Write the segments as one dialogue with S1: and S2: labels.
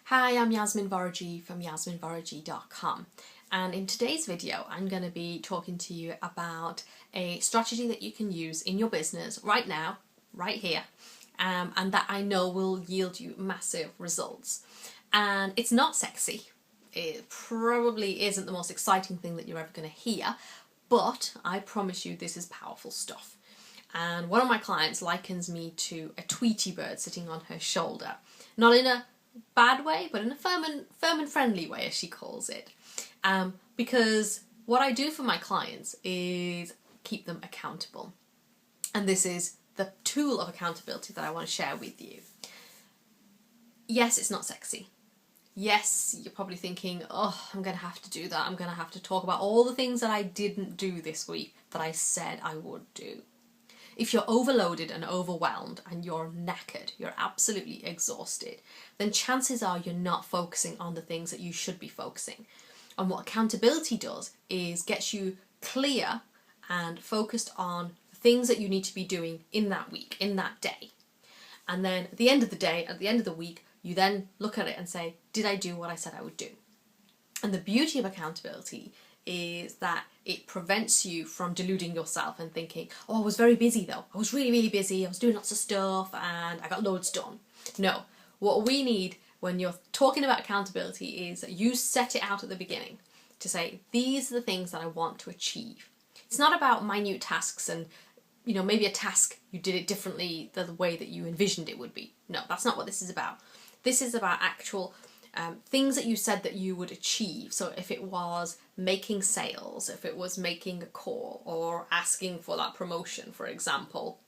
S1: Hi, I'm Yasmin Vorajee from yasminvorajee.com, and in today's video I'm going to be talking to you about a strategy that you can use in your business right now, right here, and that I know will yield you massive results. And it's not sexy. It probably isn't the most exciting thing that you're ever going to hear, but I promise you this is powerful stuff. And one of my clients likens me to a Tweety bird sitting on her shoulder. Not in a bad way, but in a firm and friendly way, as she calls it. Because what I do for my clients is keep them accountable. And this is the tool of accountability that I want to share with you. Yes, it's not sexy. Yes, you're probably thinking, oh, I'm going to have to do that. I'm going to have to talk about all the things that I didn't do this week that I said I would do. If you're overloaded and overwhelmed and you're knackered, you're absolutely exhausted, then chances are you're not focusing on the things that you should be focusing. And what accountability does is gets you clear and focused on the things that you need to be doing in that week, in that day. And then at the end of the day, at the end of the week, you then look at it and say, did I do what I said I would do? And the beauty of accountability is that it prevents you from deluding yourself and thinking, oh, I was very busy though. I was really, really busy. I was doing lots of stuff and I got loads done. No, what we need when you're talking about accountability is that you set it out at the beginning to say, these are the things that I want to achieve. It's not about minute tasks and, maybe a task you did it differently than the way that you envisioned it would be. No, that's not what this is about. This is about actual things that you said that you would achieve. So if it was making sales, if it was making a call or asking for that promotion, for example,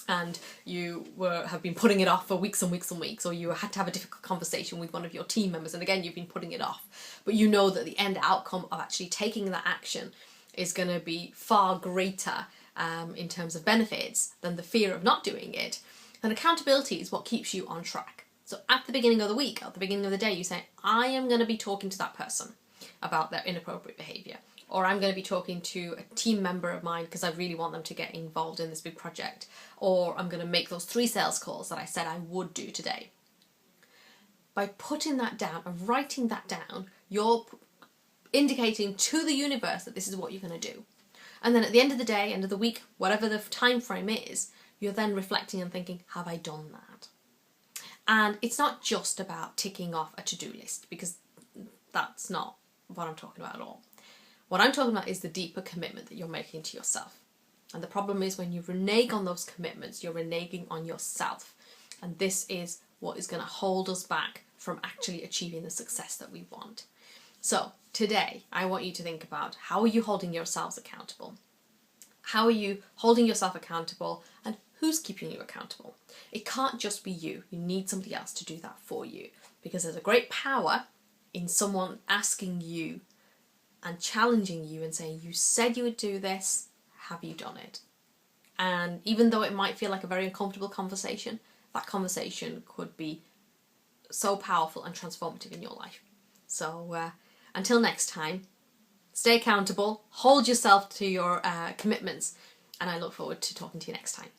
S1: and you have been putting it off for weeks and weeks and weeks, or you had to have a difficult conversation with one of your team members, and again, you've been putting it off, but you know that the end outcome of actually taking that action is going to be far greater in terms of benefits than the fear of not doing it, then accountability is what keeps you on track. So at the beginning of the week, at the beginning of the day, you say, I am going to be talking to that person about their inappropriate behaviour. Or I'm going to be talking to a team member of mine because I really want them to get involved in this big project. Or I'm going to make those 3 sales calls that I said I would do today. By putting that down and writing that down, you're indicating to the universe that this is what you're going to do. And then at the end of the day, end of the week, whatever the time frame is, you're then reflecting and thinking, have I done that? And it's not just about ticking off a to-do list, because that's not what I'm talking about at all. What I'm talking about is the deeper commitment that you're making to yourself. And the problem is when you renege on those commitments, you're reneging on yourself. And this is what is going to hold us back from actually achieving the success that we want. So today, I want you to think about, how are you holding yourselves accountable? How are you holding yourself accountable, and who's keeping you accountable? It can't just be you. You need somebody else to do that for you, because there's a great power in someone asking you and challenging you and saying, you said you would do this, have you done it? And even though it might feel like a very uncomfortable conversation, that conversation could be so powerful and transformative in your life. So until next time, stay accountable, hold yourself to your commitments, and I look forward to talking to you next time.